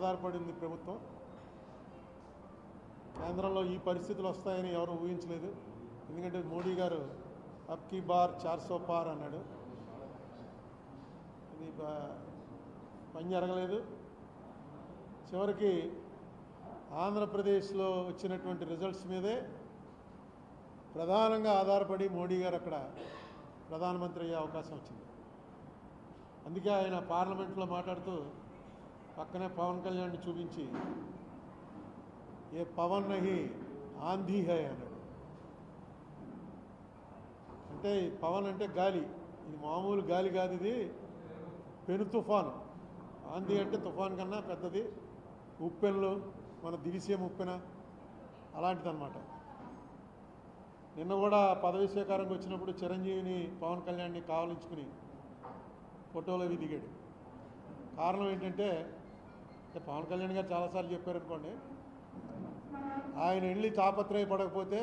ఆధారపడింది ప్రభుత్వం. కేంద్రంలో ఈ పరిస్థితులు వస్తాయని ఎవరు ఊహించలేదు. ఎందుకంటే మోడీ గారు అబ్ కీ బార్ 400 పార్ అన్నాడు. ఇది పని జరగలేదు. చివరికి ఆంధ్రప్రదేశ్లో వచ్చినటువంటి రిజల్ట్స్ మీదే ప్రధానంగా ఆధారపడి మోడీ గారు అక్కడ ప్రధానమంత్రి అయ్యే అవకాశం వచ్చింది. అందుకే ఆయన పార్లమెంట్లో మాట్లాడుతూ పక్కనే పవన్ కళ్యాణ్ని చూపించి ఏ పవన్ నహి ఆంధీ హై అన్నాడు. అంటే పవన్ అంటే గాలి, ఇది మామూలు గాలి కాదు, ఇది పెను తుఫాను. ఆంధీ అంటే తుఫాన్ కన్నా పెద్దది. ఉప్పెన్లు, మన దివిసీమ ఉప్పెన అలాంటిదన్నమాట. నిన్న కూడా పదవి స్వీకారంకి వచ్చినప్పుడు చిరంజీవిని పవన్ కళ్యాణ్ని కావలించుకుని ఫోటోలు అవి దిగాడు. కారణం ఏంటంటే పవన్ కళ్యాణ్ గారు చాలాసార్లు చెప్పారనుకోండి, ఆయన వెళ్ళి తాపత్రయపడకపోతే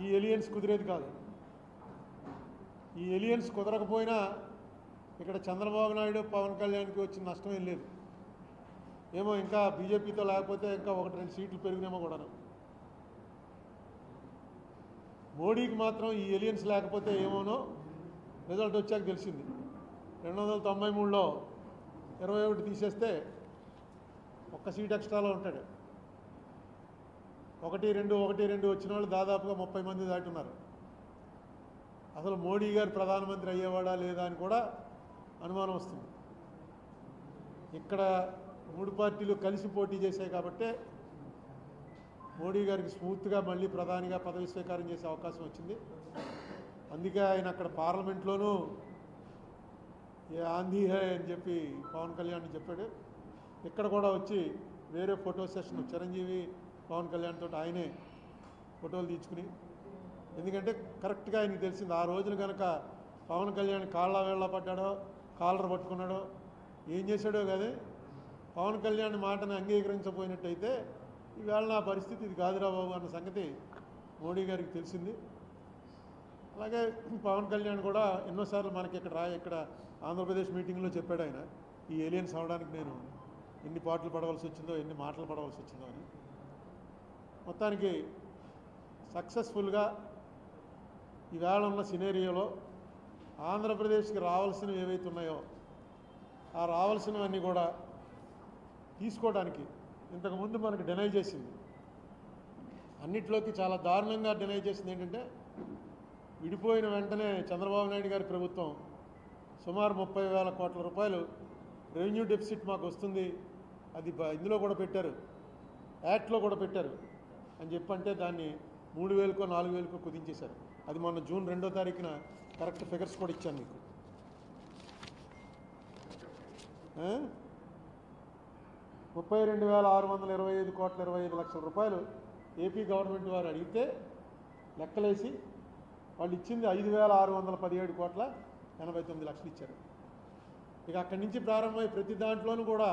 ఈ ఎలియన్స్ కుదిరేది కాదు. ఈ ఎలియన్స్ కుదరకపోయినా ఇక్కడ చంద్రబాబు నాయుడు పవన్ కళ్యాణ్కి వచ్చిన నష్టం ఏం లేదు. ఏమో ఇంకా బీజేపీతో లేకపోతే ఇంకా 1-2 సీట్లు పెరిగినేమో కూడాను. మోడీకి మాత్రం ఈ ఎలియన్స్ లేకపోతే ఏమోనో రిజల్ట్ వచ్చాక తెలిసింది. 293లో 21 తీసేస్తే ఒక్క సీట్ ఎక్స్ట్రాలో ఉంటాడు. 1-2 వచ్చిన వాళ్ళు దాదాపుగా 30 మంది దాటున్నారు. అసలు మోడీ గారు ప్రధానమంత్రి అయ్యేవాడా లేదా అని కూడా అనుమానం వస్తుంది. ఇక్కడ 3 పార్టీలు కలిసి పోటీ చేశాయి కాబట్టి మోడీ గారికి స్మూత్గా మళ్ళీ ప్రధానిగా పదవి స్వీకారం చేసే అవకాశం వచ్చింది. అందుకే ఆయన అక్కడ పార్లమెంట్లోనూ ఏ ఆంధీ హై అని చెప్పి పవన్ కళ్యాణ్ చెప్పాడు. ఇక్కడ కూడా వచ్చి వేరే ఫోటో సెషన్ చిరంజీవి పవన్ కళ్యాణ్ తోటి ఆయనే ఫోటోలు తీర్చుకుని, ఎందుకంటే కరెక్ట్గా ఆయనకి తెలిసింది ఆ రోజున కనుక పవన్ కళ్యాణ్ కాళ్ళ వేళ్ళ పడ్డాడో కాలర్ పట్టుకున్నాడో ఏం చేశాడో కానీ పవన్ కళ్యాణ్ మాటను అంగీకరించబోయినట్టయితే ఈవేళ నా పరిస్థితి ఇది కాదురా బాబు అన్న సంగతి మోడీ గారికి తెలిసింది. అలాగే పవన్ కళ్యాణ్ కూడా ఎన్నోసార్లు మనకి ఇక్కడ ఆంధ్రప్రదేశ్ మీటింగ్లో చెప్పాడు ఆయన, ఈ ఏలియన్స్ అవడానికి నేను ఎన్ని పాటలు పడవలసి వచ్చిందో, ఎన్ని మాటలు పడవలసి వచ్చిందో అని. మొత్తానికి సక్సెస్ఫుల్గా ఈవేళ ఉన్న సినేరియోలో ఆంధ్రప్రదేశ్కి రావాల్సినవి ఏవైతే ఉన్నాయో ఆ రావాల్సినవన్నీ కూడా తీసుకోవడానికి ఇంతకుముందు మనకు డినై చేసింది. అన్నిట్లోకి చాలా దారుణంగా డినై చేసింది ఏంటంటే, విడిపోయిన వెంటనే చంద్రబాబు నాయుడు గారి ప్రభుత్వం సుమారు 30,000 కోట్ల రూపాయలు రెవెన్యూ డెఫిసిట్ మాకు వస్తుంది, అది ఇందులో కూడా పెట్టారు, యాక్ట్లో కూడా పెట్టారు అని చెప్పంటే దాన్ని 3,000కో 4,000కో కుదించేశారు. అది మొన్న జూన్ 2వ తారీఖున కరెక్ట్ ఫిగర్స్ కూడా ఇచ్చాను మీకు. 32,625 కోట్ల 25 లక్షల రూపాయలు ఏపీ గవర్నమెంట్ వారు అడిగితే లెక్కలేసి వాళ్ళు ఇచ్చింది 5,617 కోట్ల 89 లక్షలు ఇచ్చారు. ఇక అక్కడి నుంచి ప్రారంభమై ప్రతి దాంట్లోనూ కూడా